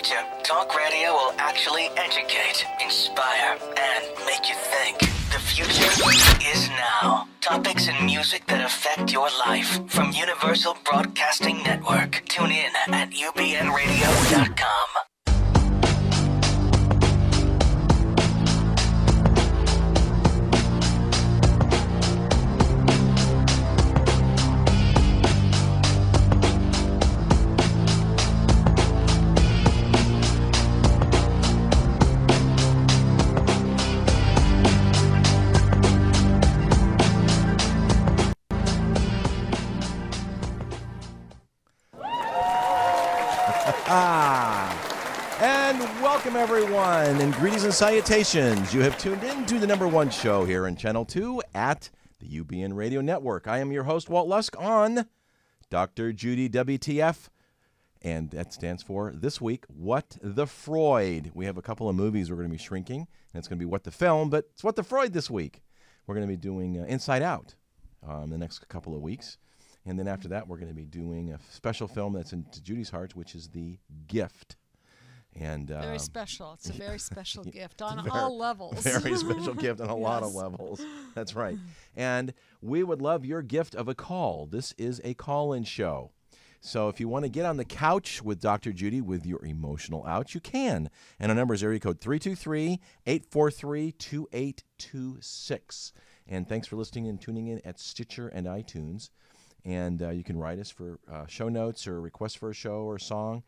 future, talk radio will actually educate, inspire, and make you think. The future is now. Topics and music that affect your life from Universal Broadcasting Network. Tune in at ubnradio.com. And welcome, everyone, and greetings and salutations. You have tuned in to the #1 show here in Channel 2 at the UBN Radio Network. I am your host, Walt Lusk, on Dr. Judy WTF, and that stands for This Week, What the Freud. We have a couple of movies we're going to be shrinking, and it's going to be What the Film, but it's What the Freud this week. We're going to be doing Inside Out in the next couple of weeks. And then after that, we're going to be doing a special film that's into Judy's heart, which is The Gift. And very special. It's a very special gift on all levels. Very special gift on a lot of levels. That's right. And we would love your gift of a call. This is a call-in show. So if you want to get on the couch with Dr. Judy with your emotional ouch, you can. And our number is area code 323-843-2826. And thanks for listening and tuning in at Stitcher and iTunes. And you can write us for show notes or requests for a show or a song.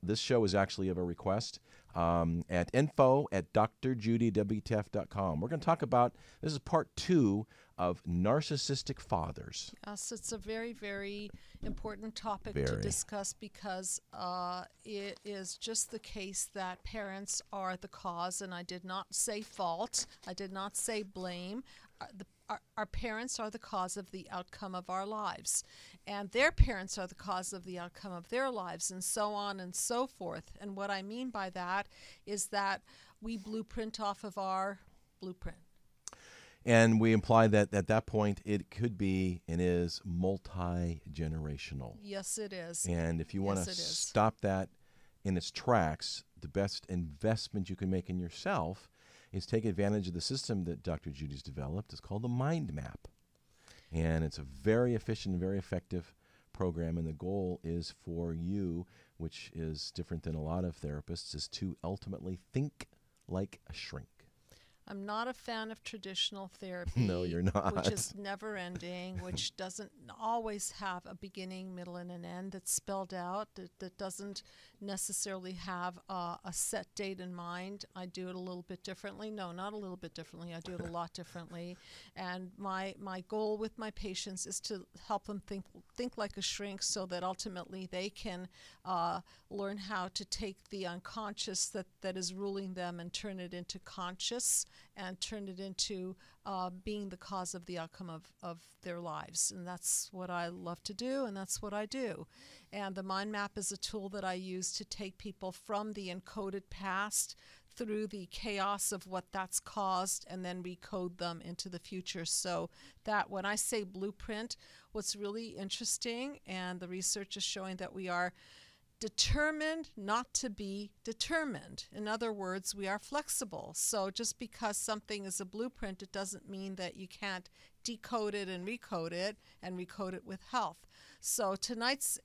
This show is actually of a request at info@drjudywtf.com. We're going to talk about, this is part 2 of narcissistic fathers. Yes, it's a very, very important topic to discuss because it is just the case that parents are the cause, and I did not say fault. I did not say blame. Our parents are the cause of the outcome of our lives, and their parents are the cause of the outcome of their lives, and so on and so forth. And what I mean by that is that we blueprint off of our blueprint. And we imply that at that point it could be and is multi-generational. Yes, it is. And if you want to stop that in its tracks, the best investment you can make in yourself is take advantage of the system that Dr. Judy's developed. It's called the Mind Map. And it's a very efficient and very effective program. And the goal is for you, which is different than a lot of therapists, is to ultimately think like a shrink. I'm not a fan of traditional therapy. No, you're not. Which is never ending, which doesn't always have a beginning, middle, and an end that's spelled out, that doesn't necessarily have a set date in mind. I do it a little bit differently. No, not a little bit differently. I do it a lot differently. And my goal with my patients is to help them think like a shrink so that ultimately they can learn how to take the unconscious that is ruling them and turn it into conscious and turn it into being the cause of the outcome of their lives. And that's what I love to do, and that's what I do. And the Mind Map is a tool that I use to take people from the encoded past through the chaos of what that's caused and then recode them into the future. So that when I say blueprint, what's really interesting, and the research is showing that we are determined not to be determined. In other words, we are flexible. So just because something is a blueprint, it doesn't mean that you can't decode it and recode it with health. So tonight's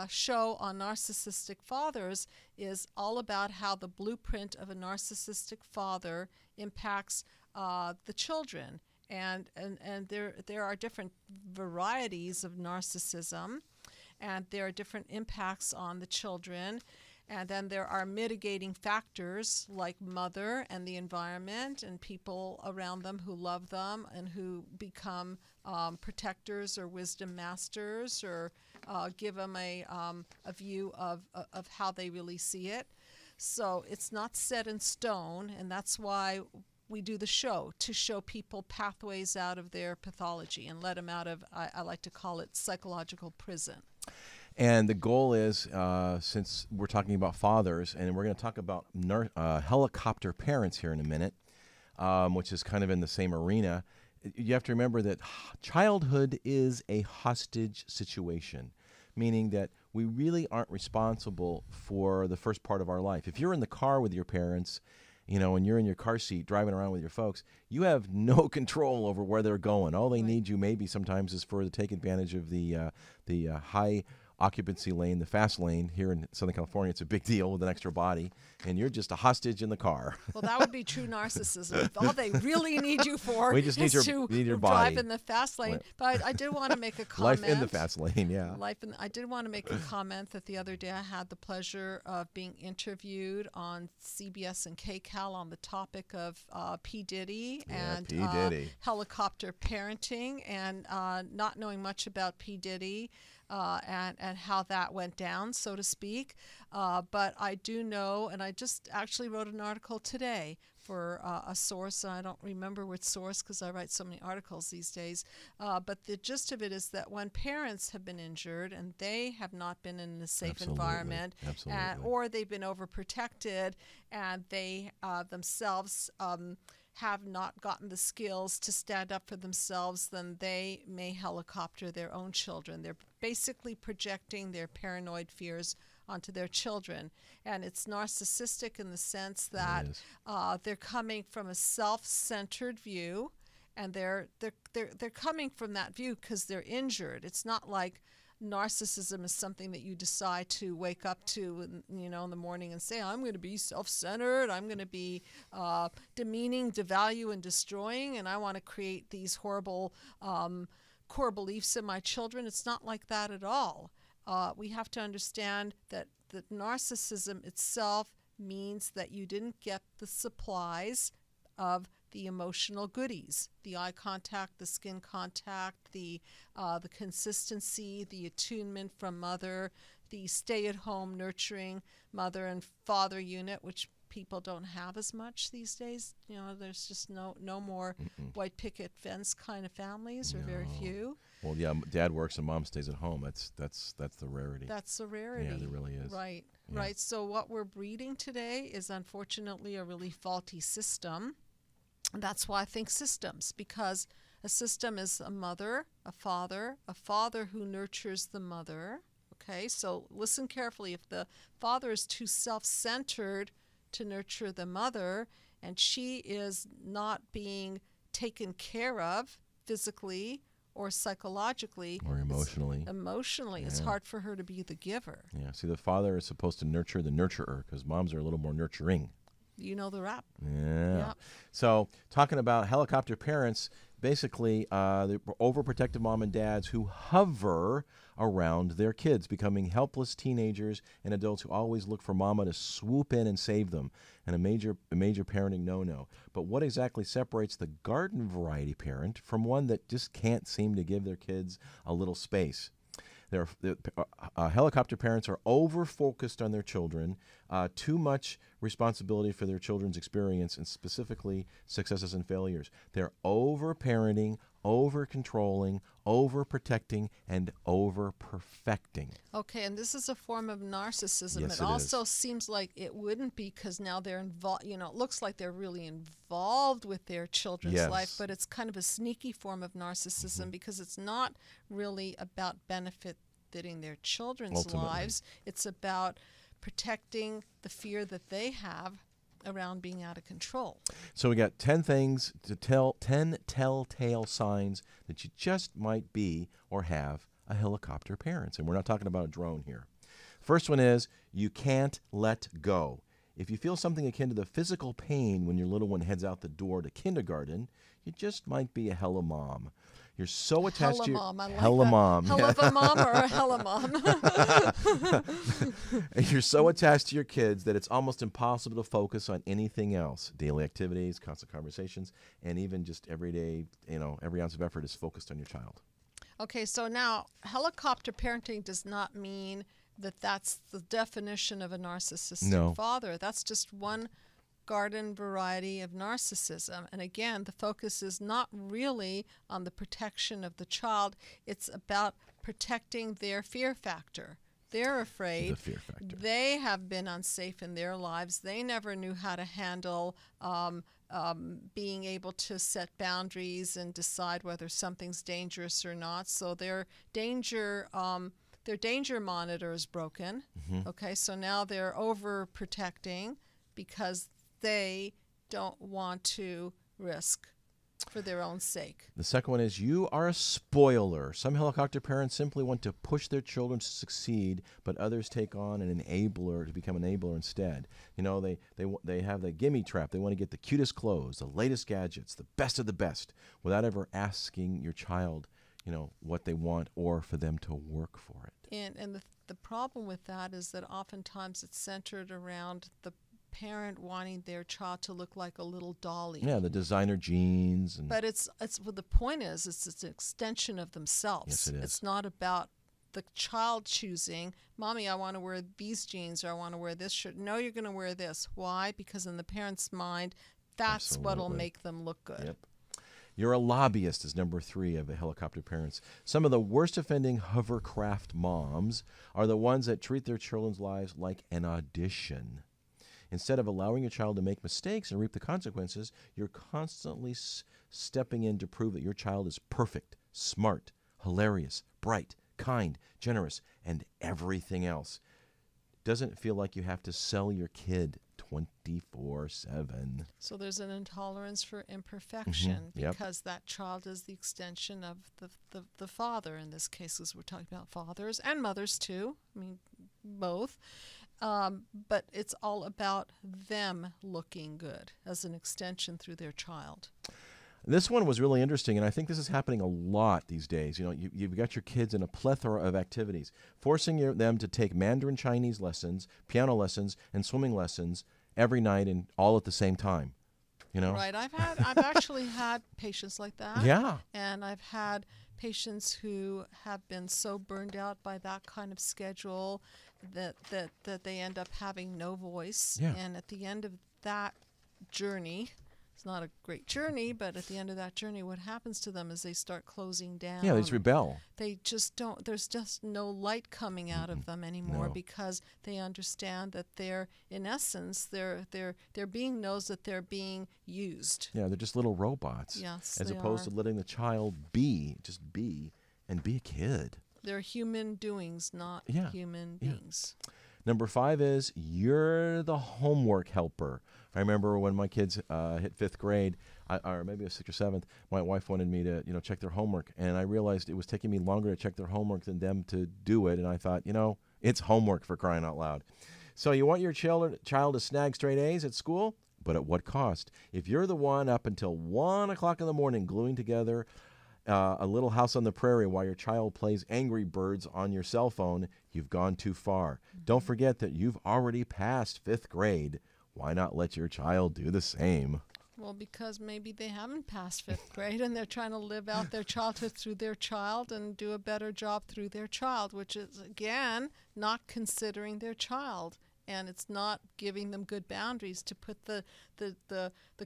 show on narcissistic fathers is all about how the blueprint of a narcissistic father impacts the children. And there are different varieties of narcissism, and there are different impacts on the children. And then there are mitigating factors like mother and the environment and people around them who love them and who become protectors or wisdom masters or give them a view of how they really see it. So it's not set in stone, and that's why we do the show, to show people pathways out of their pathology and let them out of, I like to call it, psychological prison. And the goal is, since we're talking about fathers, and we're going to talk about helicopter parents here in a minute, which is kind of in the same arena, you have to remember that childhood is a hostage situation, meaning that we really aren't responsible for the first part of our life. If you're in the car with your parents, and you're in your car seat driving around with your folks, you have no control over where they're going. All they need you maybe sometimes is to take advantage of the high occupancy lane, the fast lane. Here in Southern California, it's a big deal with an extra body, and you're just a hostage in the car. Well, that would be true narcissism. All they really need you for we just need is your to body. drive in the fast lane. But I did want to make a comment. Life in the fast lane, yeah. I did want to make a comment that the other day I had the pleasure of being interviewed on CBS and KCAL on the topic of P. Diddy and P. Diddy. Helicopter parenting, and not knowing much about P. Diddy. And how that went down, so to speak. But I do know, and I just actually wrote an article today for a source. I don't remember which source because I write so many articles these days. But the gist of it is that when parents have been injured and they have not been in a safe environment, or they've been overprotected and they themselves have not gotten the skills to stand up for themselves, then they may helicopter their own children. They're basically projecting their paranoid fears onto their children. And it's narcissistic in the sense that they're coming from a self-centered view, and they're coming from that view because they're injured. It's not like narcissism is something that you decide to wake up to, in the morning and say, I'm going to be self-centered, I'm going to be demeaning, devalue, and destroying, and I want to create these horrible core beliefs in my children. It's not like that at all. We have to understand that narcissism itself means that you didn't get the supplies of the emotional goodies, the eye contact, the skin contact, the consistency, the attunement from mother, the stay-at-home nurturing mother and father unit, which people don't have as much these days. There's just no more white picket fence kind of families, or very few. Well, yeah, dad works and mom stays at home. That's the rarity. That's the rarity. Yeah, there really is. Right, yeah. Right. So what we're breeding today is unfortunately a really faulty system. And that's why I think systems, because a system is a mother, a father who nurtures the mother. Okay, so listen carefully. If the father is too self-centered to nurture the mother, and she is not being taken care of physically or psychologically or emotionally, it's hard for her to be the giver. Yeah, see, the father is supposed to nurture the nurturer, because moms are a little more nurturing. You know the rap. Yeah. So talking about helicopter parents, basically the overprotective mom and dads who hover around their kids, becoming helpless teenagers and adults who always look for mama to swoop in and save them, and a major parenting no-no. But what exactly separates the garden variety parent from one that just can't seem to give their kids a little space? Helicopter parents are over-focused on their children, too much responsibility for their children's experience, and specifically successes and failures. They're over-parenting, over-controlling, over-protecting, and over-perfecting. Okay, and this is a form of narcissism. Yes, it also seems like it wouldn't be, because now they're involved. It looks like they're really involved with their children's life, but it's kind of a sneaky form of narcissism because it's not really about benefiting their children's lives. It's about protecting the fear that they have around being out of control. So we got 10 telltale signs that you just might be or have a helicopter parent. And we're not talking about a drone here. First one is you can't let go. If you feel something akin to the physical pain when your little one heads out the door to kindergarten, you just might be a hella mom. You're so attached to your hella mom. Hell of a mom or a hella mom. You're so attached to your kids that it's almost impossible to focus on anything else. Daily activities, constant conversations, and even just everyday, every ounce of effort is focused on your child. Okay, so now helicopter parenting does not mean that that's the definition of a narcissistic father. That's just one garden variety of narcissism. And again, the focus is not really on the protection of the child. It's about protecting their fear factor. They're afraid. The fear factor. They have been unsafe in their lives. They never knew how to handle being able to set boundaries and decide whether something's dangerous or not. So their danger their danger monitor is broken. Okay, so now they're overprotecting because they don't want to risk for their own sake. The second one is you are a spoiler. Some helicopter parents simply want to push their children to succeed, but others take on an enabler to become an enabler instead. You know, they have the gimme trap. They want to get the cutest clothes, the latest gadgets, the best of the best, without ever asking your child, you know, what they want or for them to work for it. And the problem with that is that oftentimes it's centered around the parent wanting their child to look like a little dolly. Yeah, the designer jeans. But it's well, the point is, it's an extension of themselves. Yes, it is. It's not about the child choosing, Mommy, I want to wear these jeans, or I want to wear this shirt. No, you're going to wear this. Why? Because in the parent's mind, that's what'll make them look good. Yep. You're a lobbyist is number 3 of the helicopter parents. Some of the worst offending hovercraft moms are the ones that treat their children's lives like an audition. Instead of allowing your child to make mistakes and reap the consequences, you're constantly stepping in to prove that your child is perfect, smart, hilarious, bright, kind, generous, and everything else. Doesn't feel like you have to sell your kid 24/7. So there's an intolerance for imperfection Yep. because that child is the extension of the father in this case, as we're talking about fathers and mothers too. I mean, both. But it's all about them looking good as an extension through their child. This one was really interesting, and I think this is happening a lot these days. You know, you've got your kids in a plethora of activities, forcing them to take Mandarin Chinese lessons, piano lessons, and swimming lessons every night and all at the same time. You know? Right. I've actually had patients like that. Yeah. And I've had patients who have been so burned out by that kind of schedule that they end up having no voice. Yeah. And at the end of that journey, it's not a great journey, but at the end of that journey, what happens to them is they start closing down. Yeah, they just rebel. They just don't, there's just no light coming out of them anymore No. because they understand that they're, in essence, they're being knows that they're being used. Yeah, they're just little robots. Yes, as they opposed are. to letting the child just be, and be a kid. They're human doings, not human beings. Number 5 is you're the homework helper. I remember when my kids hit 5th grade, or maybe it was 6th or 7th, my wife wanted me to, check their homework, and I realized it was taking me longer to check their homework than them to do it, and I thought, it's homework for crying out loud. So you want your child to snag straight A's at school, but at what cost? If you're the one up until 1 o'clock in the morning gluing together a Little House on the Prairie while your child plays Angry Birds on your cell phone, you've gone too far. Don't forget that you've already passed 5th grade. Why not let your child do the same? Well, because maybe they haven't passed 5th grade and they're trying to live out their childhood through their child and do a better job through their child, which is, again, not considering their child. And it's not giving them good boundaries to put the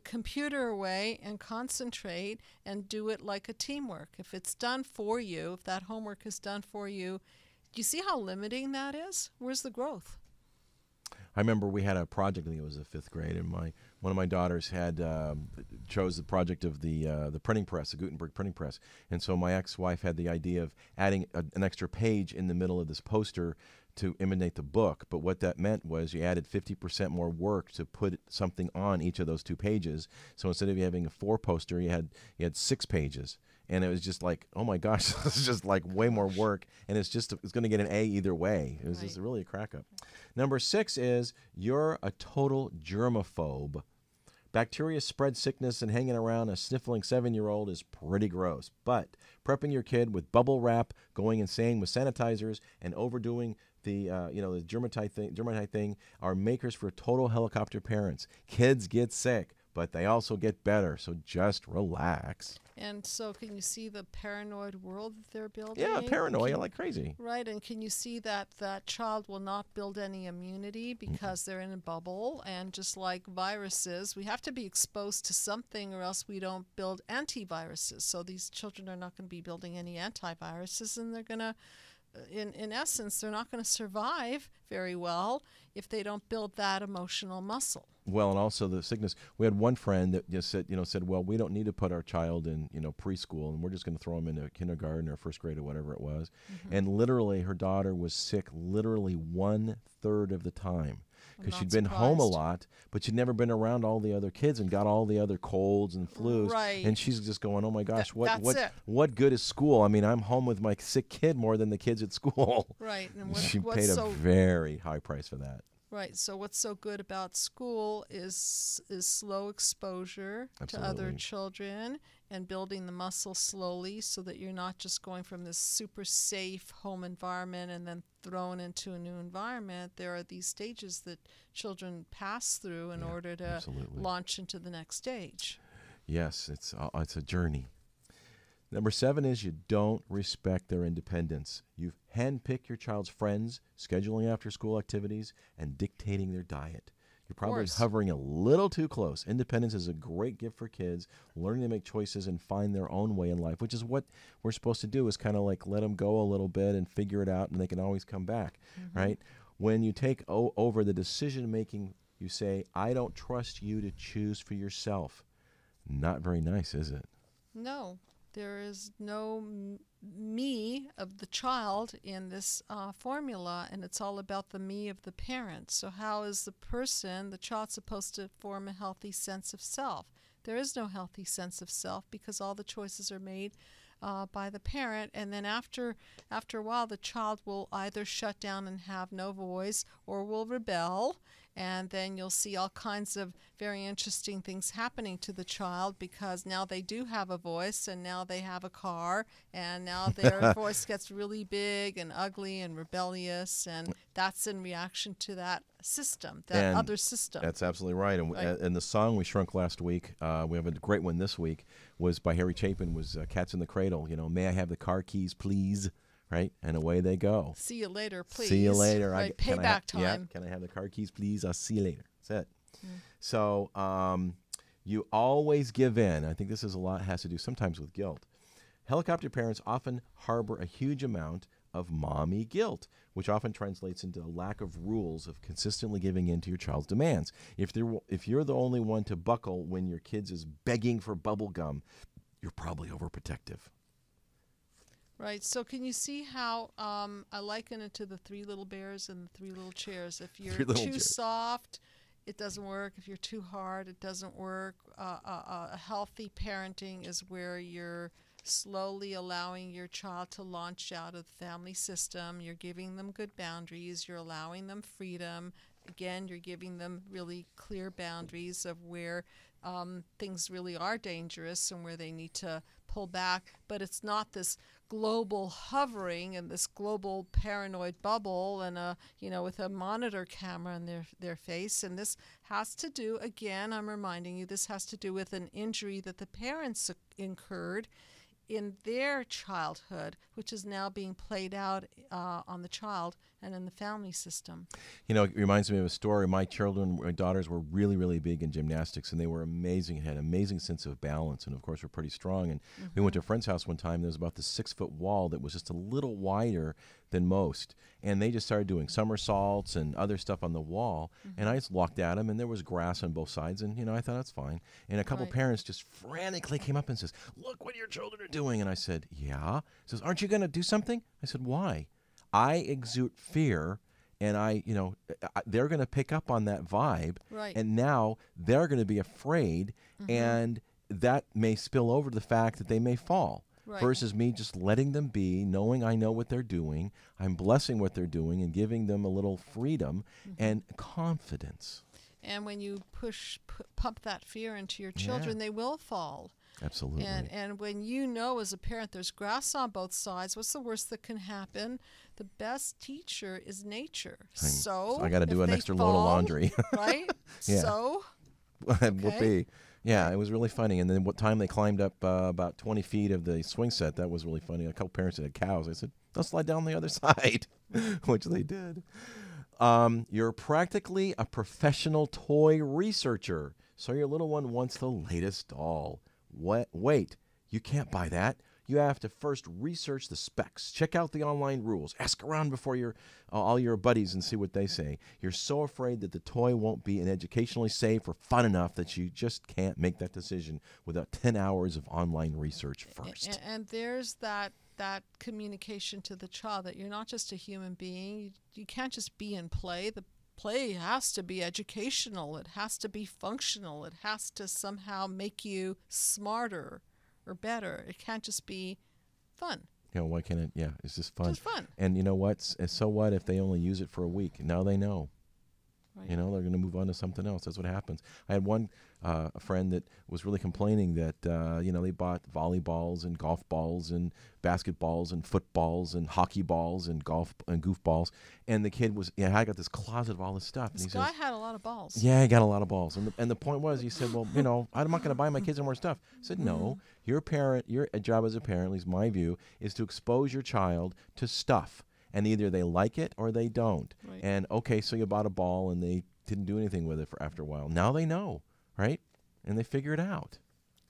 computer away and concentrate and do it like a teamwork. If it's done for you, if that homework is done for you, do you see how limiting that is? Where's the growth? I remember we had a project, I think it was the 5th grade, and one of my daughters had chose the project of the printing press, the Gutenberg printing press. And so my ex-wife had the idea of adding an extra page in the middle of this poster to imitate the book. But what that meant was you added 50% more work to put something on each of those 2 pages. So instead of having a 4 poster, you had 6 pages. And it was just like, oh my gosh, this is just like way more work. And it's going to get an A either way. It was just really a crack up. Number 6 is you're a total germaphobe. Bacteria spread sickness, and hanging around a sniffling 7-year-old is pretty gross. But prepping your kid with bubble wrap, going insane with sanitizers, and overdoing the germatite thing are makers for total helicopter parents. Kids get sick, but they also get better. So just relax. And so can you see the paranoid world that they're building? Yeah, paranoia like crazy. Right, and can you see that that child will not build any immunity because they're in a bubble? And just like viruses, we have to be exposed to something or else we don't build antiviruses. So these children are not going to be building any antiviruses, and they're going to, in essence, they're not going to survive very well if they don't build that emotional muscle. Well, and also the sickness. We had one friend that just said, well, we don't need to put our child in, preschool, and we're just going to throw him into kindergarten or first grade or whatever it was. And literally, her daughter was sick literally 1/3 of the time because she'd been home a lot, but she'd never been around all the other kids and got all the other colds and flus. Right. And she's just going, oh my gosh, That's what good is school? I mean, I'm home with my sick kid more than the kids at school. Right. And She paid a very high price for that. Right. So what's so good about school is slow exposure to other children and building the muscle slowly so that you're not just going from this super safe home environment and then thrown into a new environment. There are these stages that children pass through in order to launch into the next stage. Yes, it's a journey. Number 7 is you don't respect their independence. You handpick your child's friends, scheduling after-school activities, and dictating their diet. You're probably hovering a little too close. Independence is a great gift for kids, learning to make choices and find their own way in life, which is what we're supposed to do, is kind of like let them go a little bit and figure it out, and they can always come back, right? When you take over the decision-making, you say, I don't trust you to choose for yourself. Not very nice, is it? No. There is no me of the child in this formula, and it's all about the me of the parent. So how is the child supposed to form a healthy sense of self? There is no healthy sense of self because all the choices are made by the parent, and then after a while the child will either shut down and have no voice or will rebel, and then you'll see all kinds of very interesting things happening to the child because now they do have a voice, and now they have a car, and now their voice gets really big and ugly and rebellious, and that's in reaction to that system, other system. That's absolutely right. And the song we shrunk last week, we have a great one this week, was by Harry Chapin, was Cats in the Cradle. May I have the car keys, please? Right? And away they go. See you later, please. See you later. Right, payback time. Yeah, can I have the car keys, please? I'll see you later. That's it. So you always give in. I think this is has to do sometimes with guilt. Helicopter parents often harbor a huge amount of mommy guilt, which often translates into a lack of rules of consistently giving in to your child's demands. If you're the only one to buckle when your kid is begging for bubble gum, you're probably overprotective. Right. So can you see how I liken it to the 3 little bears and the 3 little chairs? If you're too soft, it doesn't work. If you're too hard, it doesn't work. A healthy parenting is where you're slowly allowing your child to launch out of the family system. You're giving them good boundaries. You're allowing them freedom. Again, you're giving them really clear boundaries of where things really are dangerous and where they need to pull back. But it's not this global hovering and this global paranoid bubble and with a monitor camera in their face. And this has to do, again, I'm reminding you, this has to do with an injury that the parents incurred in their childhood, which is now being played out on the child and in the family system. It reminds me of a story. My daughters were really, really big in gymnastics, and they were amazing, had an amazing sense of balance, and of course were pretty strong. And we went to a friend's house one time. There was about this 6-foot wall that was just a little wider than most, and they just started doing somersaults and other stuff on the wall. And I just walked at them, and there was grass on both sides, and I thought that's fine. And a couple parents just frantically came up and says, "Look what your children are doing." And I said, "Yeah." He says, "Aren't you going to do something?" I said, "Why?" I exude fear, and they're going to pick up on that vibe, and now they're going to be afraid, and that may spill over to the fact that they may fall. Versus me just letting them be, knowing I know what they're doing, I'm blessing what they're doing and giving them a little freedom and confidence. And when you pump that fear into your children, they will fall. Absolutely. And when as a parent, there's grass on both sides, what's the worst that can happen? The best teacher is nature. I got to do an extra load of laundry. Right? Yeah. So? Whoopee. Yeah, it was really funny. And then what time they climbed up about 20 feet of the swing set, that was really funny. A couple parents that had cows, I said, "They'll slide down the other side," which they did. You're practically a professional toy researcher. So your little one wants the latest doll. Wait, you can't buy that. you have to first research the specs, check out the online rules, ask around before all your buddies and see what they say. You're so afraid that the toy won't be an educationally safe or fun enough that you just can't make that decision without 10 hours of online research first. And there's that communication to the child that you're not just a human being. You can't just be in play. The play has to be educational. It has to be functional. It has to somehow make you smarter or better. It can't just be fun. You know, why can't it? Yeah, it's just fun. Just fun. And you know what? So what if they only use it for a week? Now they know. Right. You know, they're going to move on to something else. That's what happens. I had one a friend that was really complaining that, they bought volleyballs and golf balls and basketballs and footballs and hockey balls and golf and goofballs. And the kid was, I got this closet of all this stuff. This and he guy says, had a lot of balls. Yeah, he got a lot of balls. And the point was, he said, well, I'm not going to buy my kids any more stuff. I said, no, your job as a parent, at least my view, is to expose your child to stuff. And either they like it or they don't. Right. And, okay, so you bought a ball and they didn't do anything with it for after a while. Now they know, right? And they figure it out.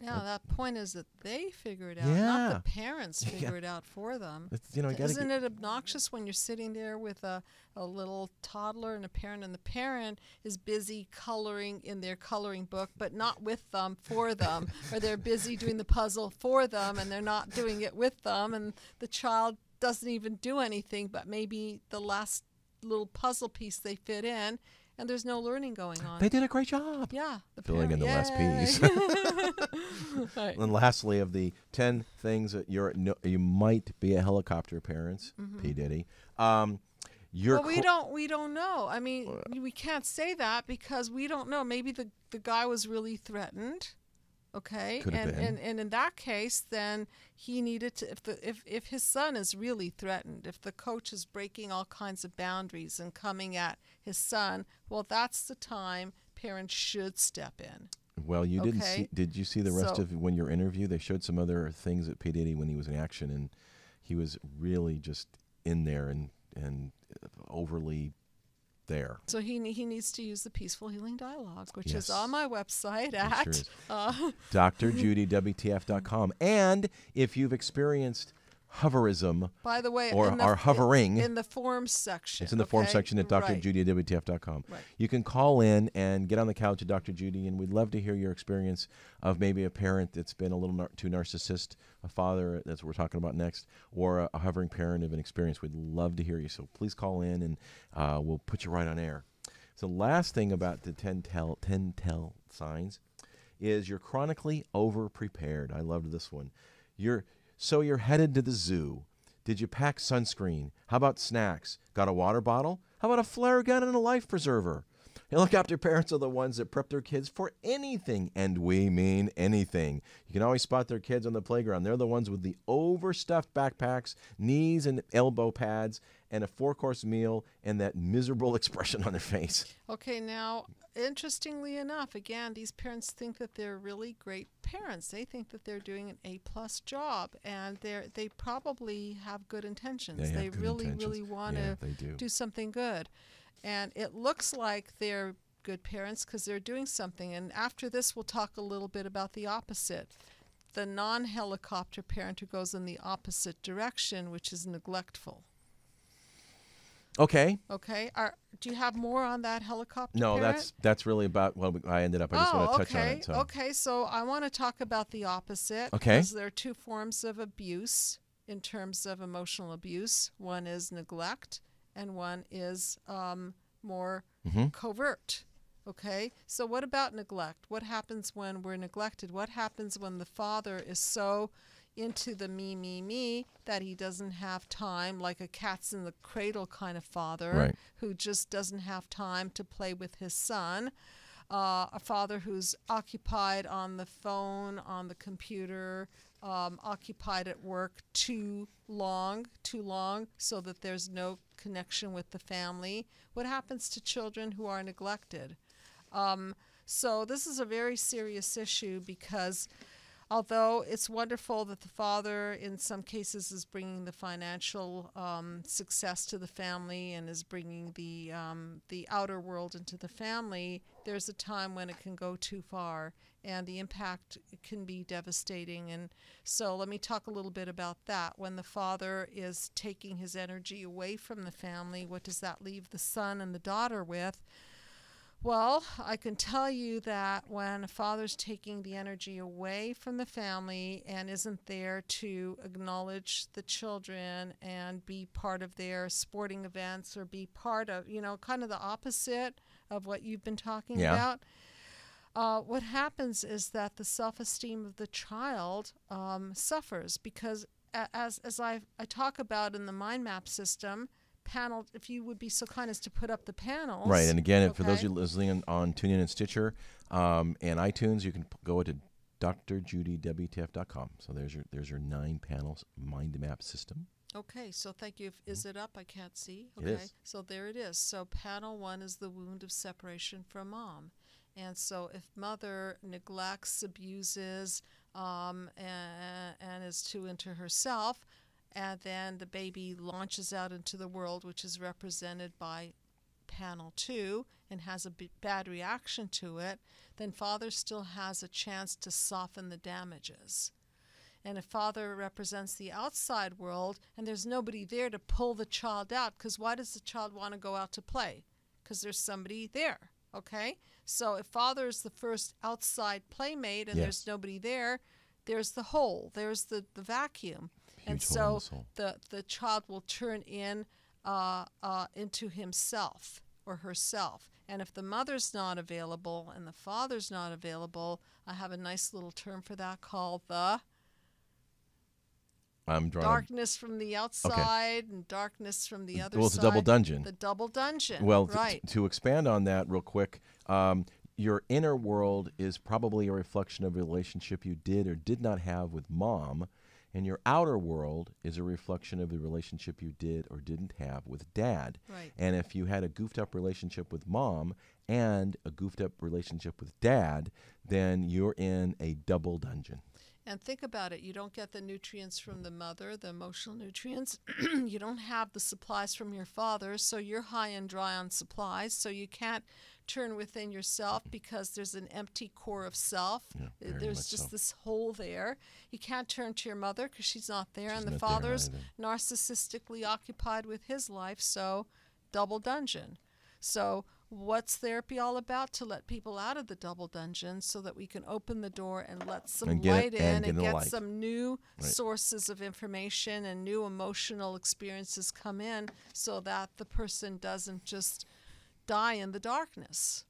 Yeah, that point is that they figure it out, Yeah. not the parents figure it out for them. Isn't it obnoxious when you're sitting there with a little toddler and a parent, and the parent is busy coloring in their coloring book, but not with them, for them, or they're busy doing the puzzle for them, and they're not doing it with them, and the child doesn't even do anything but maybe the last little puzzle piece they fit in, and there's no learning going on. They did a great job. Yeah. Filling in the last piece. Right. And lastly, of the 10 things that you might be a helicopter parents, P. Diddy. Well, we don't know. I mean, we can't say that because we don't know. Maybe the guy was really threatened. Okay, and in that case, then he needed to. If his son is really threatened, if the coach is breaking all kinds of boundaries and coming at his son, well, that's the time parents should step in. Well, you didn't see. Did you see the rest of when your interview? They showed some other things at P. Diddy when he was in action, and he was really just in there and overly there. So he needs to use the peaceful healing dialogue, which is on my website at DrJudyWTF.com. And if you've experienced hoverism, by the way, or are hovering in the forms section. It's in the form section at DrJudyWTF.com. Right. You can call in and get on the couch at Dr. Judy, and we'd love to hear your experience of maybe a parent that's been a little too narcissist, a father, that's what we're talking about next, or a hovering parent of an experience. We'd love to hear you. So please call in, and we'll put you right on air. So last thing about the 10 tell signs is you're chronically over-prepared. I loved this one. So you're headed to the zoo. Did you pack sunscreen? How about snacks? Got a water bottle? How about a flare gun and a life preserver? Helicopter parents are the ones that prep their kids for anything, and we mean anything. You can always spot their kids on the playground. They're the ones with the overstuffed backpacks, knees and elbow pads, and a 4-course meal, and that miserable expression on their face. Okay, now, interestingly enough, again, these parents think that they're really great parents. They think that they're doing an A+ job, and they probably have good intentions. They really want to do something good. And it looks like they're good parents because they're doing something. And after this, we'll talk a little bit about the opposite. The non-helicopter parent who goes in the opposite direction, which is neglectful. Okay. Okay. Do you have more on that helicopter No, parent? that's really about what I ended up. I just want to touch on it. So. Okay, so I want to talk about the opposite. Okay. Because there are two forms of abuse in terms of emotional abuse. One is neglect, and one is more covert. Okay, so what about neglect? What happens when we're neglected? What happens when the father is so into the me that he doesn't have time, like a cat's in the cradle kind of father, who just doesn't have time to play with his son? A father who's occupied on the phone, on the computer, occupied at work too long, so that there's no connection with the family. What happens to children who are neglected? So this is a very serious issue because although it's wonderful that the father in some cases is bringing the financial success to the family and is bringing the outer world into the family, there's a time when it can go too far. and the impact can be devastating. And so let me talk a little bit about that. When the father is taking his energy away from the family, what does that leave the son and the daughter with? Well, I can tell you that when a father's taking the energy away from the family and isn't there to acknowledge the children and be part of their sporting events or be part of, kind of the opposite of what you've been talking about, what happens is that the self-esteem of the child suffers because, as I talk about in the mind map system, panel, if you would be so kind as to put up the panels. Right, and again, for those of you listening on TuneIn and Stitcher and iTunes, you can go to drjudywtf.com. So there's your 9 panels mind map system. Okay, so thank you. Is it up? I can't see. Okay, it is. So there it is. So panel 1 is the wound of separation from mom. And so if mother neglects, abuses, and is too into herself, and then the baby launches out into the world, which is represented by panel 2, and has a bad reaction to it, then father still has a chance to soften the damages. And if father represents the outside world and there's nobody there to pull the child out, because why does the child want to go out to play? Because there's somebody there, okay? So if father is the first outside playmate and there's nobody there, there's the hole, there's the vacuum. And so the child will turn into himself or herself. And if the mother's not available and the father's not available, I have a nice little term for that called the darkness from the outside and darkness from the other side. Well, it's a double dungeon. The double dungeon. Well, right. To expand on that real quick, your inner world is probably a reflection of a relationship you did or did not have with mom. And your outer world is a reflection of the relationship you did or didn't have with dad. Right. And if you had a goofed up relationship with mom and a goofed up relationship with dad, then you're in a double dungeon. And think about it. You don't get the nutrients from the mother, the emotional nutrients. You don't have the supplies from your father, so you're high and dry on supplies. So you can't turn within yourself because there's an empty core of self. Yeah, there's just this hole there. You can't turn to your mother because she's not there. She's and the not father's there narcissistically occupied with his life, so double dungeon. So what's therapy all about? To let people out of the double dungeon so that we can open the door and let some light in and get some new sources of information and new emotional experiences come in so that the person doesn't just die in the darkness.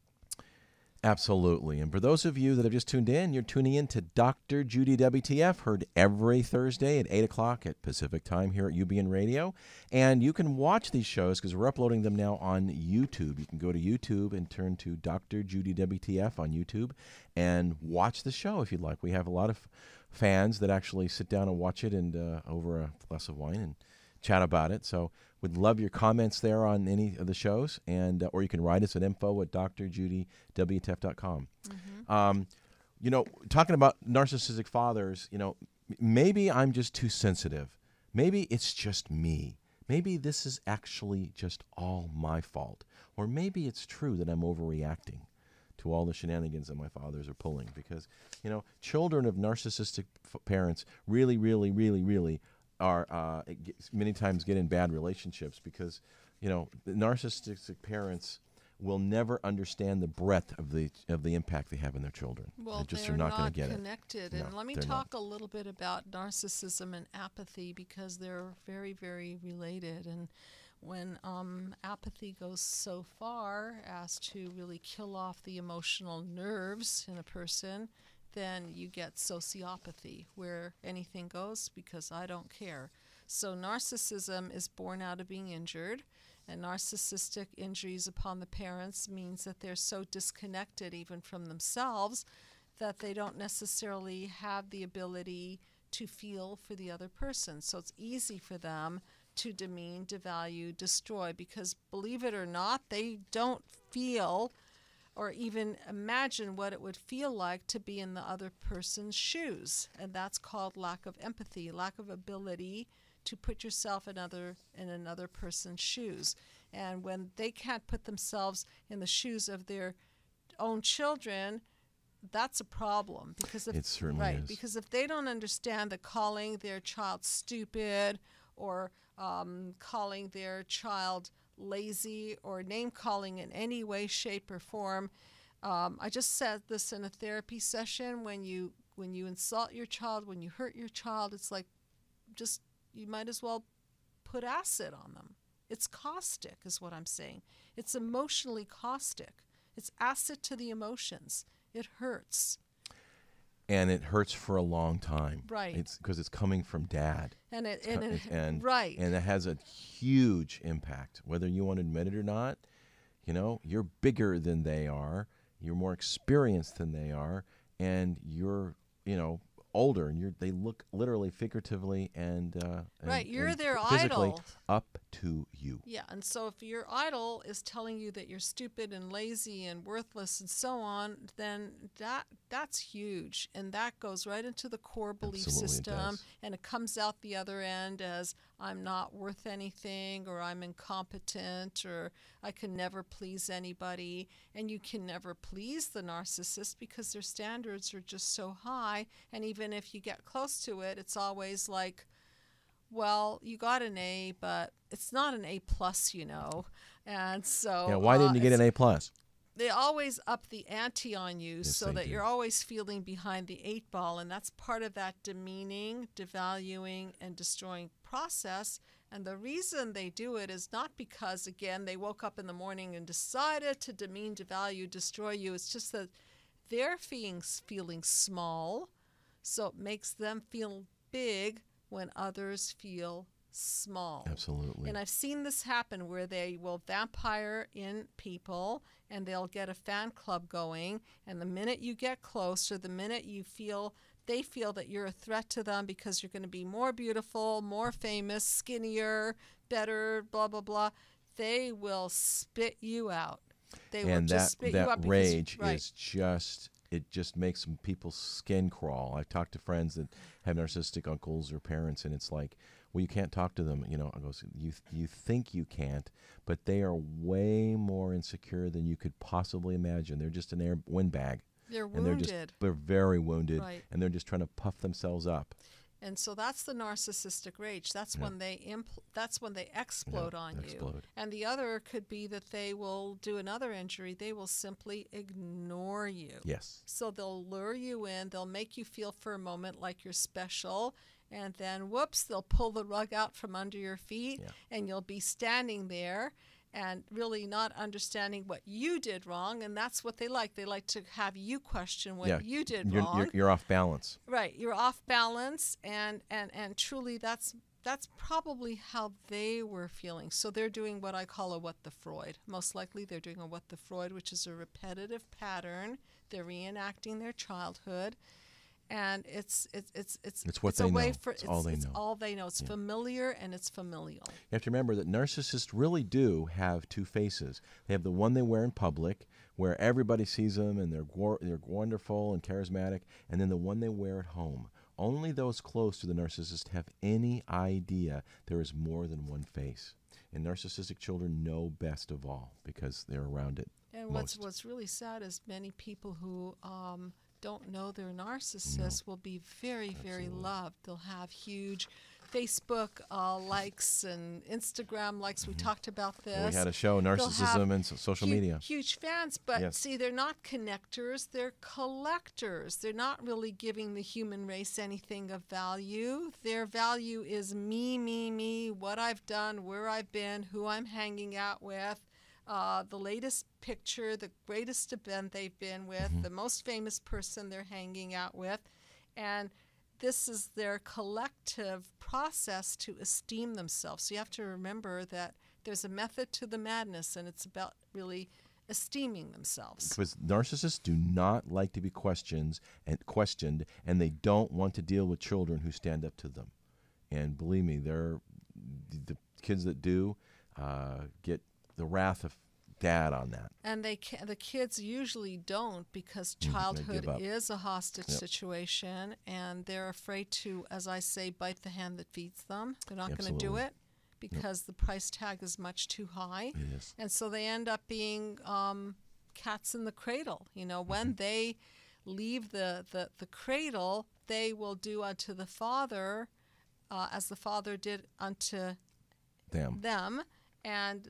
Absolutely. And for those of you that have just tuned in, you're tuning in to Dr. Judy WTF, heard every Thursday at 8 o'clock at Pacific Time here at UBN Radio. And you can watch these shows because we're uploading them now on YouTube. You can go to YouTube and turn to Dr. Judy WTF on YouTube and watch the show if you'd like. We have a lot of fans that actually sit down and watch it and over a glass of wine and chat about it. So we'd love your comments there on any of the shows, and or you can write us at info@drjudywtf.com. Talking about narcissistic fathers, maybe I'm just too sensitive. Maybe it's just me. Maybe this is actually just all my fault. Or maybe it's true that I'm overreacting to all the shenanigans that my fathers are pulling. Because, children of narcissistic parents really, really, really, really are many times get in bad relationships because, the narcissistic parents will never understand the breadth of the impact they have in their children. Well, they just they're are not going to get connected. it. And let me talk a little bit about narcissism and apathy because they're very, very related. And when apathy goes so far as to really kill off the emotional nerves in a person, then you get sociopathy, where anything goes because I don't care. So narcissism is born out of being injured, and narcissistic injuries upon the parents means that they're so disconnected even from themselves that they don't necessarily have the ability to feel for the other person. So it's easy for them to demean, devalue, destroy, because believe it or not, they don't feel or even imagine what it would feel like to be in the other person's shoes. And that's called lack of empathy, lack of ability to put yourself in another person's shoes. And when they can't put themselves in the shoes of their own children, that's a problem, because if It certainly is. because if they don't understand that calling their child stupid, or calling their child lazy, or name calling in any way, shape, or form. I just said this in a therapy session. When you insult your child, when you hurt your child, it's like, just, you might as well put acid on them. It's caustic, is what I'm saying. It's emotionally caustic. It's acid to the emotions. It hurts. And it hurts for a long time. Right. It's because it's coming from dad. And Right. And it has a huge impact, whether you want to admit it or not. You're bigger than they are. You're more experienced than they are. And you're, older, and they look literally, figuratively, and right. You're and their physically idol. Up to you. Yeah, and so if your idol is telling you that you're stupid and lazy and worthless and so on, then that's huge, and that goes right into the core belief Absolutely, system, and it comes out the other end as, I'm not worth anything, or I'm incompetent, or I can never please anybody. And you can never please the narcissist because their standards are just so high, and even if you get close to it, it's always like, well, you got an A, but it's not an A+, and so... Yeah, why didn't you get an A+? They always up the ante on you, Yes, so they that do. you're always feeling behind the 8 ball, and that's part of that demeaning, devaluing, and destroying process. And the reason they do it is not because, again, they woke up in the morning and decided to demean, devalue, destroy you. It's just that they're feeling small, so it makes them feel big when others feel small. Absolutely. And I've seen this happen where they will vampire in people, and they'll get a fan club going, and the minute you get closer, the minute they feel that you're a threat to them because you're going to be more beautiful, more famous, skinnier, better, blah, blah, blah, they will spit you out. They will just spit you out. That rage is just... It just makes some people's skin crawl. I've talked to friends that have narcissistic uncles or parents, and it's like, well, you can't talk to them. I go, you think you can't, but they are way more insecure than you could possibly imagine. They're just an windbag. They're and wounded. they're very wounded, Right. and they're just trying to puff themselves up. And so that's the narcissistic rage. That's when they explode on you. Explode. And the other could be that they will do another injury. They will simply ignore you. Yes. So they'll lure you in. They'll make you feel for a moment like you're special. And then, whoops, they'll pull the rug out from under your feet. Yeah. And you'll be standing there and really not understanding what you did wrong. And that's what they like. They like to have you question what you did wrong. You're off balance. Right, you're off balance, and truly that's probably how they were feeling. So they're doing what I call a what the Freud. Most likely they're doing a what the Freud, which is a repetitive pattern. They're reenacting their childhood, and it's what they know. It's all they know. It's all they know. It's familiar, and it's familial. You have to remember that narcissists really do have two faces. They have the one they wear in public, where everybody sees them and they're wonderful and charismatic, and then the one they wear at home. Only those close to the narcissist have any idea there is more than one face. And narcissistic children know best of all because they're around it. And what's really sad is many people who don't know they're narcissists will be very, very loved. They'll have huge Facebook likes and Instagram likes. We talked about this. We had a show, Narcissism and Social Media. Huge fans, but Yes. see, they're not connectors. They're collectors. They're not really giving the human race anything of value. Their value is me, what I've done, where I've been, who I'm hanging out with. The latest picture, the greatest event they've been with, the most famous person they're hanging out with. And this is their collective process to esteem themselves. So you have to remember that there's a method to the madness, and it's about really esteeming themselves. Because narcissists do not like to be questioned, and they don't want to deal with children who stand up to them. And believe me, the kids that do get the wrath of dad on that. And the kids usually don't, because They childhood give up. is a hostage situation, and they're afraid to, as I say, bite the hand that feeds them. They're not going to do Absolutely. it because the price tag is much too high. It is. And so they end up being cats in the cradle. When they leave the cradle, they will do unto the father as the father did unto them and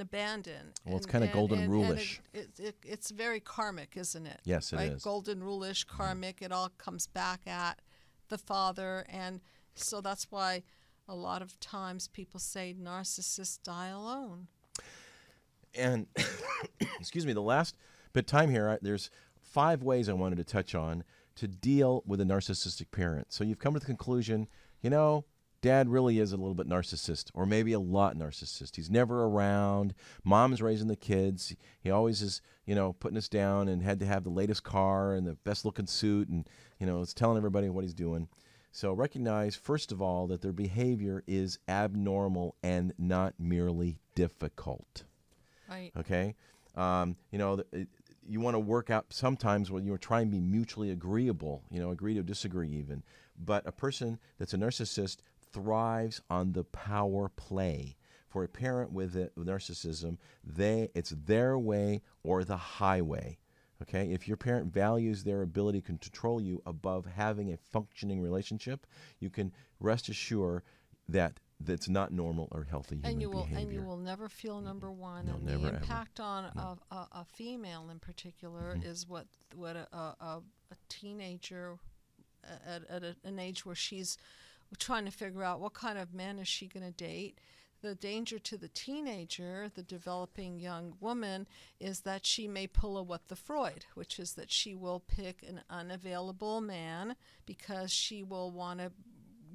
abandon. Well, it's kind of golden rule-ish. It's very karmic, isn't it? Yes, it is. Golden rule-ish, karmic. It all comes back at the father. And so that's why a lot of times people say narcissists die alone. And, excuse me, the last bit of time here, there's 5 ways I wanted to touch on to deal with a narcissistic parent. So you've come to the conclusion, Dad really is a little bit narcissist, or maybe a lot narcissist. He's never around. Mom's raising the kids. He always is, putting us down and had to have the latest car and the best looking suit and, is telling everybody what he's doing. So recognize, first of all, that their behavior is abnormal and not merely difficult. Right. Okay? You want to work out sometimes when you're trying to be mutually agreeable, agree to disagree even. But a person that's a narcissist thrives on the power play. For a parent with narcissism, it's their way or the highway. Okay? If your parent values their ability to control you above having a functioning relationship, you can rest assured that that's not normal or healthy human behavior. And you will never feel number one. No, and never, the impact ever. on a female in particular is what a teenager at an age where she's trying to figure out what kind of man is she going to date. The danger to the teenager, the developing young woman, is that she may pull a what the Freud, which is that she will pick an unavailable man because she will want to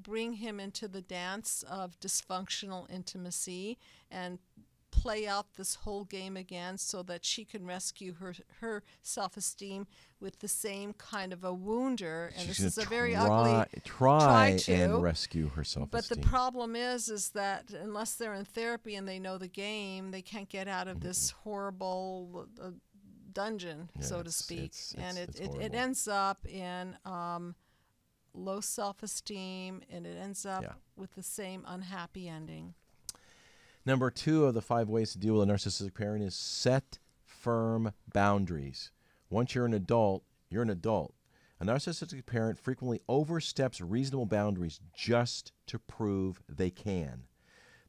bring him into the dance of dysfunctional intimacy and play out this whole game again so that she can rescue her self-esteem with the same kind of a wounder. And She's this is a very ugly try and rescue her self-esteem. But the problem is that unless they're in therapy and they know the game, they can't get out of this horrible dungeon, so to speak. It ends up in low self-esteem, and it ends up with the same unhappy ending. Number 2 of the 5 ways to deal with a narcissistic parent is set firm boundaries. Once you're an adult, you're an adult. A narcissistic parent frequently oversteps reasonable boundaries just to prove they can.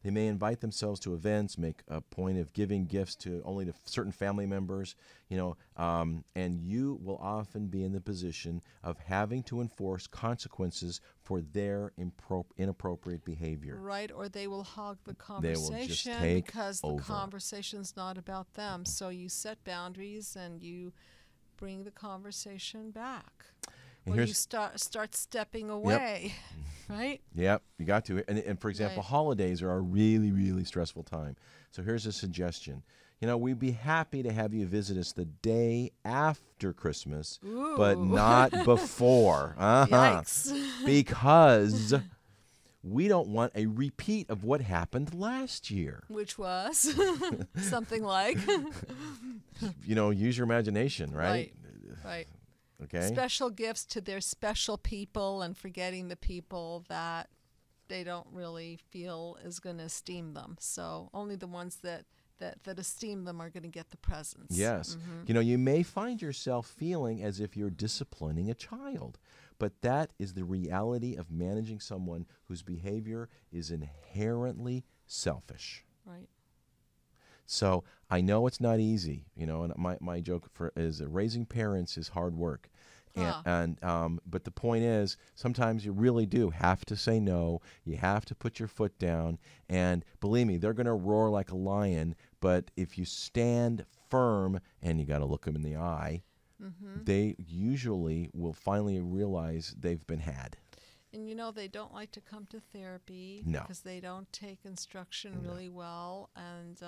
They may invite themselves to events, make a point of giving gifts to only to certain family members, and you will often be in the position of having to enforce consequences for their inappropriate behavior. Right, or they will hog the conversation they will just take because over. The conversation's not about them. So you set boundaries and you bring the conversation back. And you start stepping away, right? Yep, you got to. And for example, holidays are a really, really stressful time. So here's a suggestion. We'd be happy to have you visit us the day after Christmas, but not before. Yikes. Because we don't want a repeat of what happened last year. Which was something like? Use your imagination, right? Right. Okay. Special gifts to their special people and forgetting the people that they don't really feel is going to esteem them. So only the ones that esteem them are going to get the presents. Yes. You may find yourself feeling as if you're disciplining a child, but that is the reality of managing someone whose behavior is inherently selfish. Right. So I know it's not easy, and my joke is raising parents is hard work. But the point is, sometimes you really do have to say no. You have to put your foot down. And believe me, they're going to roar like a lion. But if you stand firm, and you got to look them in the eye, they usually will finally realize they've been had. And they don't like to come to therapy because they don't take instruction really well. And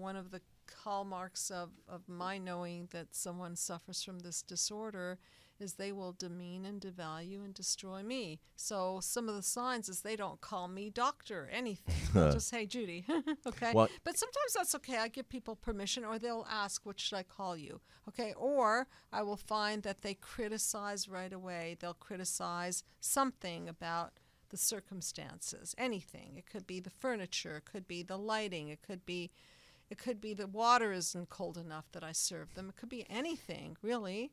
one of the hallmarks of my knowing that someone suffers from this disorder is they will demean and devalue and destroy me. So some of the signs is they don't call me doctor, anything. They'll just, hey, Judy, okay? Well, but sometimes that's okay. I give people permission, or they'll ask, what should I call you? Okay, or I will find that they criticize right away. They'll criticize something about the circumstances, anything. It could be the furniture, it could be the lighting, it could be the water isn't cold enough that I serve them. It could be anything, really.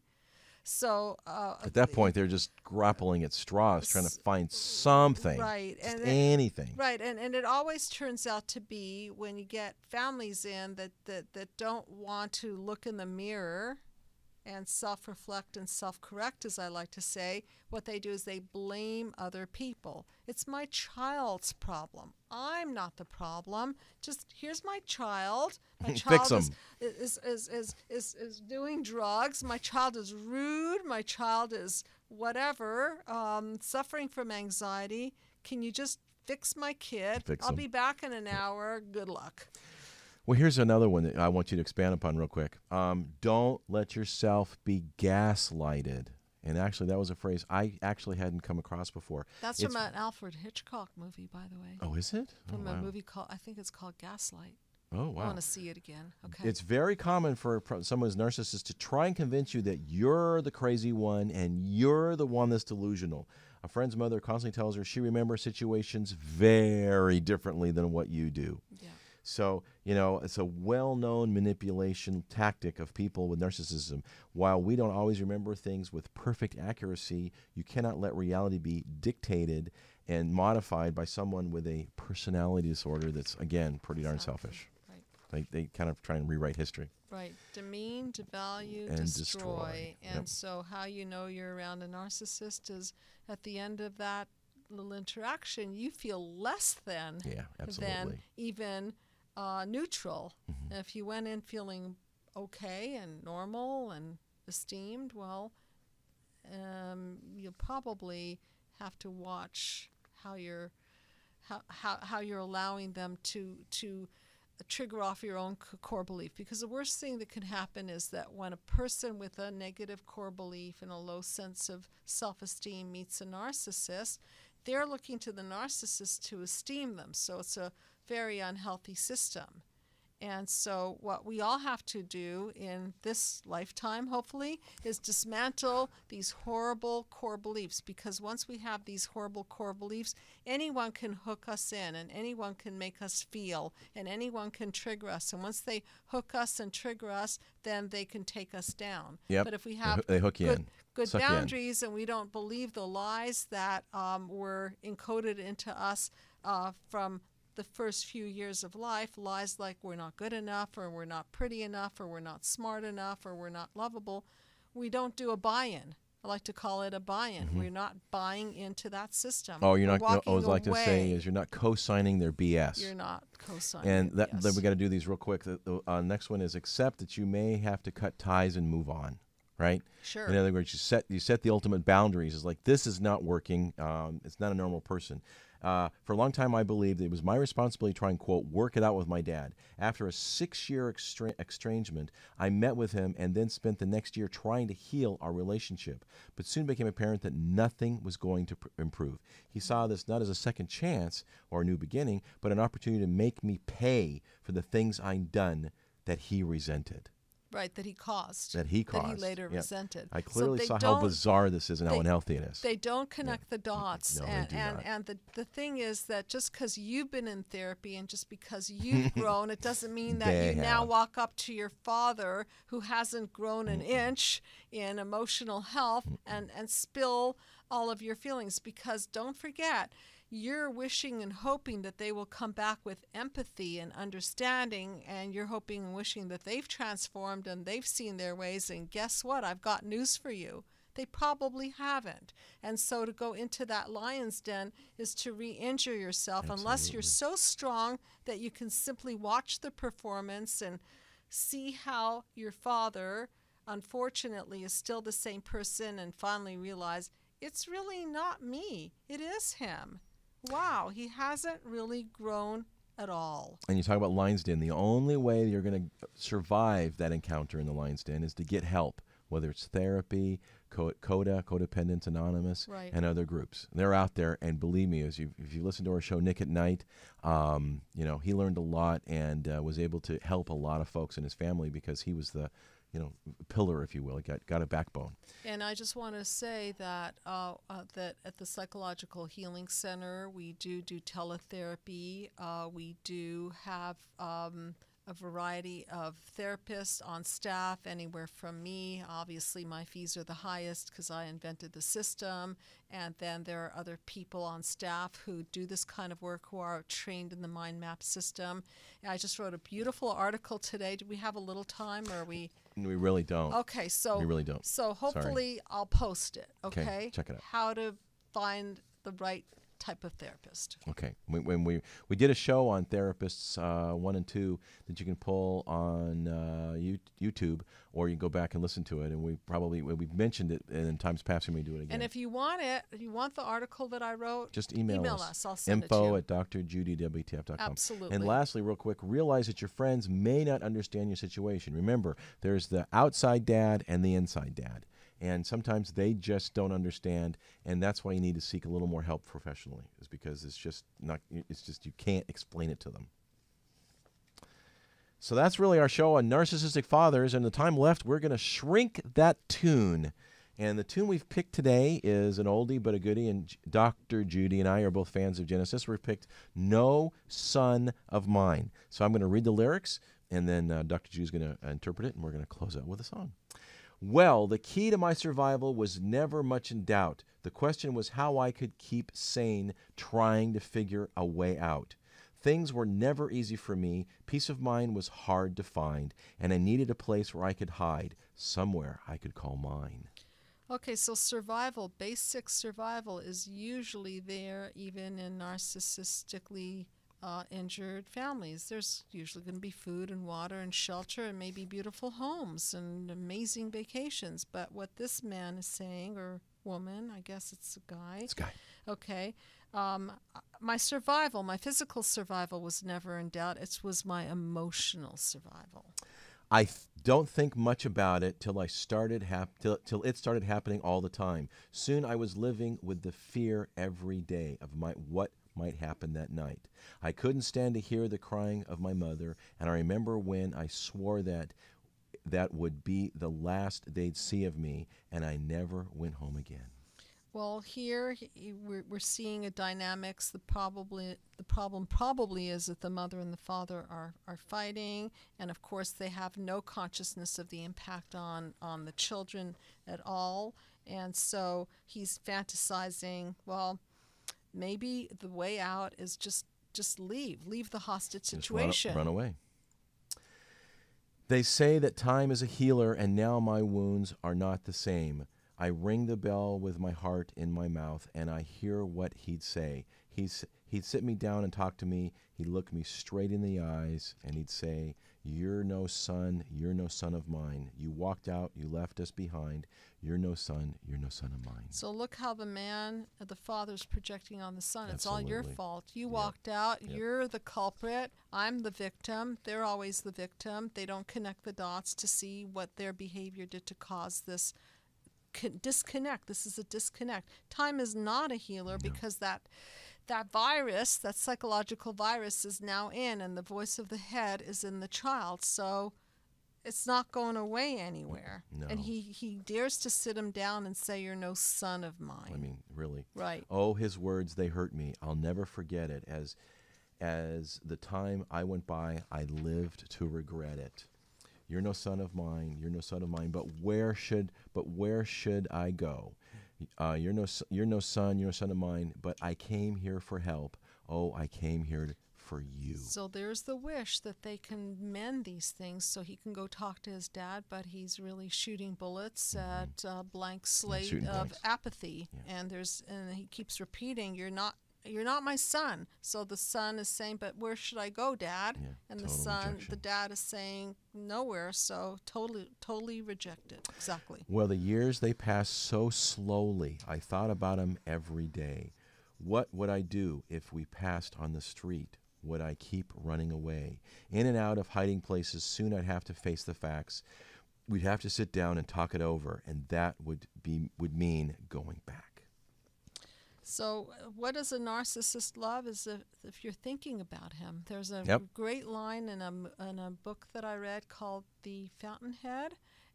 So At that point, they're just grappling at straws, trying to find something, right, just and anything. Right, and it always turns out to be when you get families in that don't want to look in the mirror and self-reflect and self-correct, as I like to say, what they do is they blame other people. It's my child's problem. I'm not the problem. Just here's my child. My Fix child 'em. is doing drugs. My child is rude. My child is whatever, suffering from anxiety. Can you just fix my kid? Fix I'll 'em. be back in an hour. Good luck. Well, here's another one that I want you to expand upon real quick. Don't let yourself be gaslighted. And actually, that was a phrase I actually hadn't come across before. That's from an Alfred Hitchcock movie, by the way. Oh, is it? From oh, a wow. movie called, I think it's called Gaslight. Oh, I wow. want to see it again. Okay. It's very common for someone who's narcissist to try and convince you that you're the crazy one and you're the one that's delusional. A friend's mother constantly tells her she remembers situations very differently than what you do. Yeah. So, it's a well-known manipulation tactic of people with narcissism. While we don't always remember things with perfect accuracy, you cannot let reality be dictated and modified by someone with a personality disorder that's, again, pretty darn selfish. Right. They kind of try and rewrite history. Right. Demean, devalue, And destroy. destroy. And so how you know you're around a narcissist is at the end of that little interaction, you feel less than Yeah, absolutely. than even neutral. If you went in feeling okay and normal and esteemed, well, you'll probably have to watch how you're allowing them to trigger off your own core belief. Because the worst thing that can happen is that when a person with a negative core belief and a low sense of self-esteem meets a narcissist, they're looking to the narcissist to esteem them. So it's a very unhealthy system. And so what we all have to do in this lifetime, hopefully, is dismantle these horrible core beliefs. Because once we have these horrible core beliefs, anyone can hook us in and anyone can make us feel and anyone can trigger us. And once they hook us and trigger us, then they can take us down. Yep. But if we have They hook you in. good Suck you in. boundaries and we don't believe the lies that were encoded into us from the first few years of life, lies like we're not good enough or we're not pretty enough or we're not smart enough or we're not lovable, we don't do a buy-in. I like to call it a buy-in. We're not buying into that system. Oh, you're We're not. I walking always like to say away. is you're not co-signing their BS. You're not co-signing. And it, then we got to do these real quick. The next one is accept that you may have to cut ties and move on. Right? Sure. In other words, you set the ultimate boundaries. It's like, this is not working. It's not a normal person. For a long time, I believed it was my responsibility to try and, quote, work it out with my dad. After a 6-year estrangement, I met with him and then spent the next year trying to heal our relationship. But soon became apparent that nothing was going to improve. He saw this not as a second chance or a new beginning, but an opportunity to make me pay for the things I'd done that he resented. Right, that he caused. That he later Yep. resented. I So clearly they saw how don't- bizarre this is and how they- unhealthy it is. They don't connect the dots. No, and they do not. and the thing is that just because you've been in therapy and just because you've grown, it doesn't mean that They you now have. walk up to your father who hasn't grown an inch in emotional health and spill all of your feelings. Because don't forget, you're wishing and hoping that they will come back with empathy and understanding, and you're hoping and wishing that they've transformed and they've seen their ways. And guess what? I've got news for you. They probably haven't. And so to go into that lion's den is to re-injure yourself unless you're so strong that you can simply watch the performance and see how your father, unfortunately, is still the same person and finally realize it's really not me. It is him. Wow, he hasn't really grown at all. And you talk about lion's den. The only way you're going to survive that encounter in the lion's den is to get help, whether it's therapy, CODA, Codependence Anonymous, Right. and other groups. They're out there, and believe me, if you listen to our show, Nick at Night, he learned a lot and was able to help a lot of folks in his family because he was the pillar, if you will. He got a backbone. And I just want to say that that at the Psychological Healing Center, we do teletherapy. We do have a variety of therapists on staff, anywhere from me. Obviously, my fees are the highest because I invented the system. And then there are other people on staff who do this kind of work who are trained in the mind map system. And I just wrote a beautiful article today. Do we have a little time, or are we? We really don't. Okay, so we really don't. So hopefully Sorry. I'll post it. Okay, check it out. How to find the right type of therapist. Okay. When we did a show on therapists 1 and 2 that you can pull on YouTube, or you can go back and listen to it, and we've mentioned it in times past. We may do it again. And if you want it, if you want the article that I wrote, just email us. I'll send it to you. info@drjudywtf.com. Absolutely. And lastly, real quick, realize that your friends may not understand your situation. Remember, there's the outside dad and the inside dad. And sometimes they just don't understand, and that's why you need to seek a little more help professionally, is because it's just you can't explain it to them. So that's really our show on narcissistic fathers, and the time left, we're going to shrink that tune. And the tune we've picked today is an oldie but a goodie, and Dr. Judy and I are both fans of Genesis. We've picked No Son of Mine. So I'm going to read the lyrics, and then Dr. Judy's going to interpret it, and we're going to close out with a song. Well, the key to my survival was never much in doubt. The question was how I could keep sane, trying to figure a way out. Things were never easy for me. Peace of mind was hard to find, and I needed a place where I could hide, somewhere I could call mine. Okay, so survival, basic survival is usually there even in narcissistically injured families. There's usually going to be food and water and shelter and maybe beautiful homes and amazing vacations. But what this man is saying, or woman, I guess it's a guy. It's a guy. Okay. My survival, my physical survival was never in doubt. It was my emotional survival. I don't think much about it till it started happening all the time. Soon I was living with the fear every day of what might happen that night. I couldn't stand to hear the crying of my mother, and I remember when I swore that would be the last they'd see of me, and I never went home again. Well, here we're seeing a dynamics. The problem probably is that the mother and the father are fighting, and of course they have no consciousness of the impact on the children at all. And so he's fantasizing, well, maybe the way out is just leave the hostage situation. Just run away. They say that time is a healer, and now my wounds are not the same. I ring the bell with my heart in my mouth, and I hear what he'd say. He'd sit me down and talk to me. He'd look me straight in the eyes, and he'd say, you're no son of mine. You walked out, you left us behind. You're no son of mine. So look how the father's projecting on the son. It's all your Absolutely. fault. You walked out. Yep. You're the culprit. I'm the victim. They're always the victim. They don't connect the dots to see what their behavior did to cause this disconnect. This is a disconnect. Time is not a healer because that virus, that psychological virus, is now in, and the voice of the head is in the child. So it's not going away anywhere. No. And he dares to sit him down and say, you're no son of mine. I mean, really. Right. Oh, his words, they hurt me. I'll never forget it. As the time I went by, I lived to regret it. You're no son of mine. You're no son of mine. But where should I go? You're no son of mine. But I came here for help. Oh, I came here for you. So there's the wish that they can mend these things so he can go talk to his dad, but he's really shooting bullets at a blank slate of apathy. Yeah. And he keeps repeating, you're not my son. So the son is saying, but where should I go, Dad? Yeah, and rejection. The dad is saying nowhere. So totally rejected. Exactly. Well, the years, they passed so slowly. I thought about him every day. What would I do if we passed on the street? Would I keep running away? In and out of hiding places, soon I'd have to face the facts. We'd have to sit down and talk it over, and that would mean going back. So what does a narcissist love is if you're thinking about him. There's a great line in a book that I read called The Fountainhead.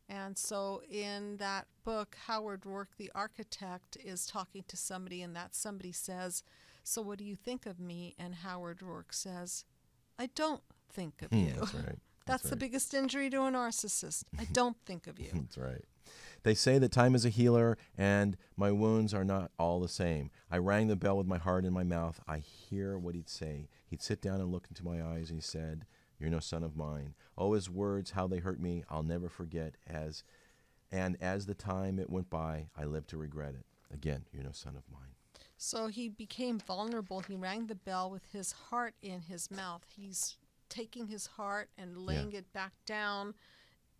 And so in that book, Howard Rourke, the architect, is talking to somebody, and that somebody says, so what do you think of me? And Howard Rourke says, I don't think of you. That's right. That's the right. biggest injury to a narcissist. I don't think of you. That's right. They say that time is a healer, and my wounds are not all the same. I rang the bell with my heart in my mouth. I hear what he'd say. He'd sit down and look into my eyes, and he said, "You're no son of mine." Oh, his words, how they hurt me, I'll never forget. As the time it went by, I lived to regret it. Again, you're no son of mine. So he became vulnerable. He rang the bell with his heart in his mouth. He's taking his heart and laying it back down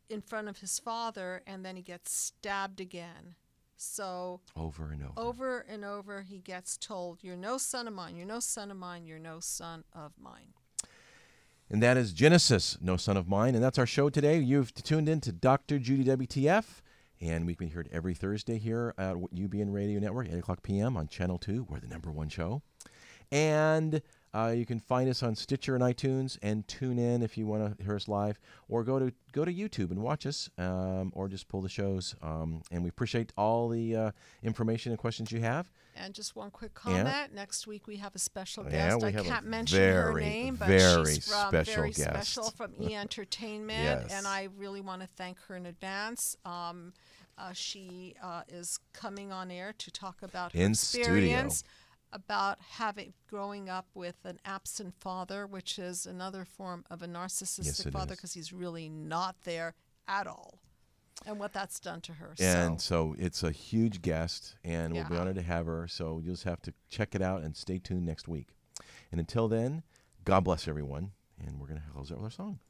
in front of his father, and then he gets stabbed again. So over and over, he gets told, "You're no son of mine, you're no son of mine, you're no son of mine." And that is Genesis, No Son of Mine. And that's our show today. You've tuned in to Dr. Judy WTF. And we've been heard every Thursday here at UBN Radio Network, 8 o'clock p.m. on Channel 2. We're the #1 show. And you can find us on Stitcher and iTunes, and tune in if you want to hear us live, or go to YouTube and watch us, or just pull the shows. And we appreciate all the information and questions you have. And just one quick comment. Yeah. Next week we have a special guest. Yeah, I can't mention her name, but she's very special from E-Entertainment. Yes. And I really want to thank her in advance. She is coming on air to talk about her experience about growing up with an absent father, which is another form of a narcissistic father, because he's really not there at all, and what that's done to her. And so it's a huge guest, and we'll be honored to have her. So you'll just have to check it out and stay tuned next week. And until then, God bless everyone. And we're going to close out with our song.